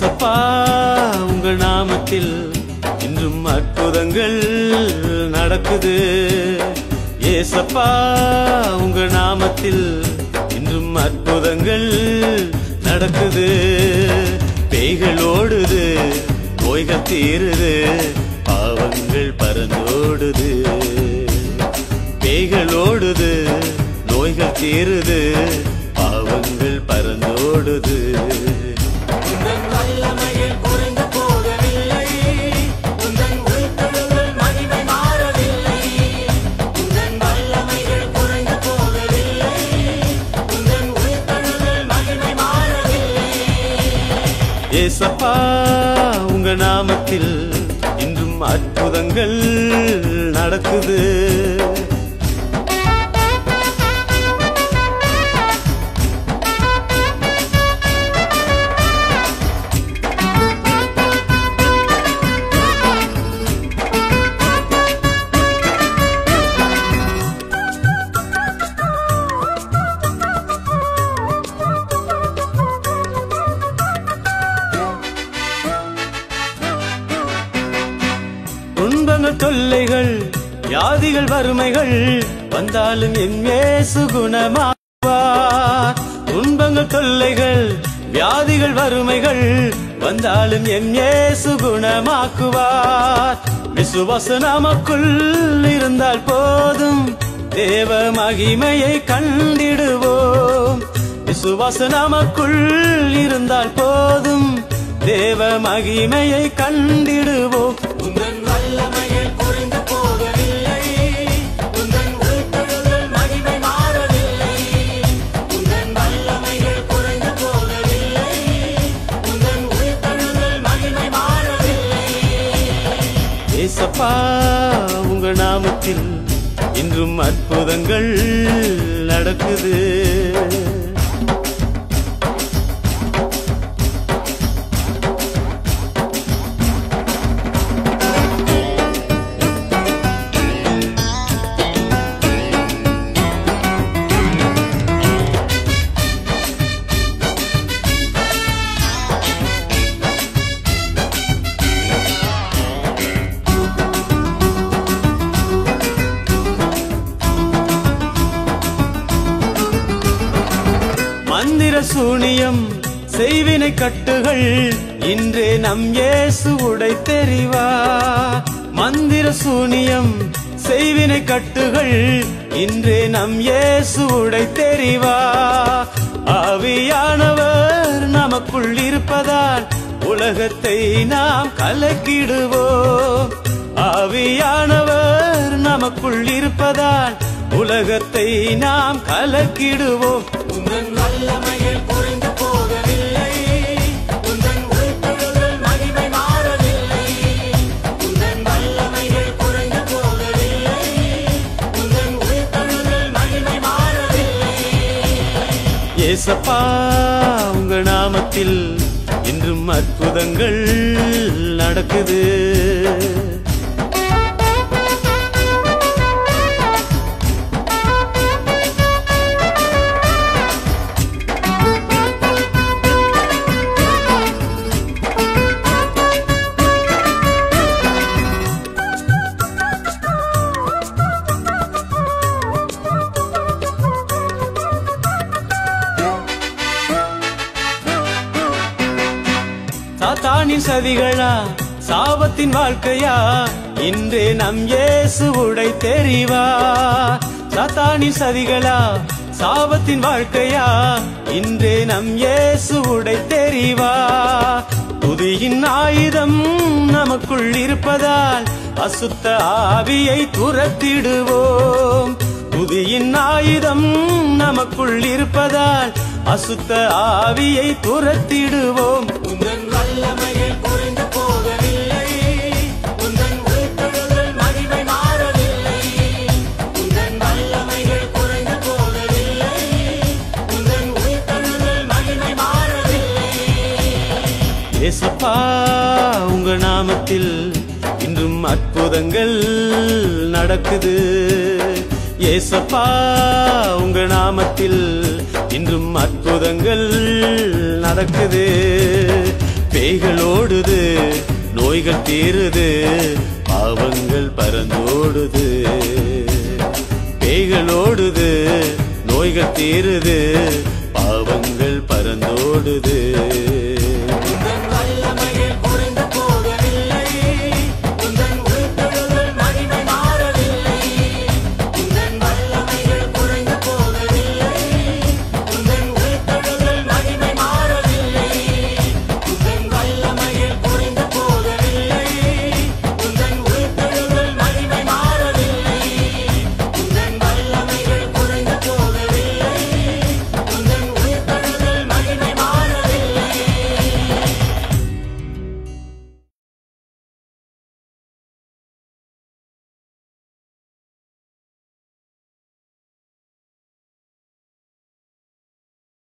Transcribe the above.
ஏசப்பா உங்க நாமத்தில் இன்றும் அற்புதங்கள் நடக்குது. ஏசப்பா உங்க நாமத்தில் இன்றும் அற்புதங்கள் நடக்குது. பேய்கள் ஓடுது, நோய்கள் தீருது, பாவங்கள் பறந்தோடுது. பேய்கள் ஓடுது, நோய்கள் தீருது, பாவங்கள் பறந்தோடுது. ஏசப்பா உங்க நாமத்தில் இன்றும் அற்புதங்கள் நடக்குது. துன்பங்கள் தொல்லைகள் வியாதிகள் வறுமைகள் வந்தாலும் என் இயேசு குணமாக்குவார். துன்பங்கள் தொல்லைகள் வியாதிகள் வறுமைகள் வந்தாலும் என் இயேசு குணமாக்குவார். விசுவாசம் நமக்குள் இருந்தால் போதும், தேவ மகிமையை கண்டிடுவோம். விசுவாசம் நமக்குள் இருந்தால் போதும், தேவ மகிமையை கண்டிடுவோம். உந்தன் வல்லமையில் குறைந்து போகவில்லை, உந்தன் உயிர்த்தெழுதல் மகிமை மாறவில்லை. உந்தன் வல்லமையில் குறைந்து போகவில்லை, உந்தன் உயிர்த்தெழுதல் மகிமை மாறவில்லை. ஏசப்பா உங்க நாமத்தில் இன்றும் அற்புதங்கள் நடக்குது. மந்திர சூனியம் செய்வினை கட்டுகள் இன்றே நம் இயேசு உடைத்தெறிவார். மந்திர சூனியம் செய்வினை கட்டுகள் இன்றே நம் இயேசு உடைத்தெறிவார். ஆவியானவர் நமக்குள் இருப்பதால் உலகத்தை நாம் கலக்கிடுவோம். ஆவியானவர் நமக்குள் இருப்பதால் உலகத்தை நாம் கலக்கிடுவோம். உந்தன் வல்லமையில் குறைந்து போகவில்லை, உந்தன் உயிர்த்தெழுதல் மகிமை மாறவில்லை. உந்தன் வல்லமையில் குறைந்து போகவில்லை, உந்தன் உயிர்த்தெழுதல் மகிமை மாறவில்லை. ஏசப்பா உங்க நாமத்தில் இன்றும் அற்புதங்கள் நடக்குது. சாத்தானின் சதிகளா சாபத்தின் வாழ்க்கையா இன்றே நம் இயேசு உடைத்தெறிவார். சாத்தானின் சதிகளா சாபத்தின் வாழ்க்கையா இன்றே நம் இயேசு உடைத்தெறிவார். துதியின் ஆயுதம் நமக்குள் இருப்பதால் அசுத்த ஆவியை துரத்திடுவோம். துதியின் ஆயுதம் நமக்குள் இருப்பதால் அசுத்த ஆவியை துரத்திடுவோம். உந்தன் வல்லமையில் குறைந்து போகவில்லை, உந்தன் உயிர்த்தெழுதல் மகிமை மாறவில்லை. உந்தன் வல்லமையில் குறைந்து போகவில்லை, உந்தன் உயிர்த்தெழுதல் மகிமை மாறவில்லை. ஏசப்பா உங்க நாமத்தில் இன்றும் அற்புதங்கள் நடக்குது. ஏசப்பா உங்க நாமத்தில் இன்றும் அற்புதங்கள் நடக்குது. பேய்கள் ஓடுது, நோய்கள் தீருது, பாவங்கள் பறந்தோடுது. பேய்கள் ஓடுது, நோய்கள் தீருது, பாவங்கள் பறந்தோடுது.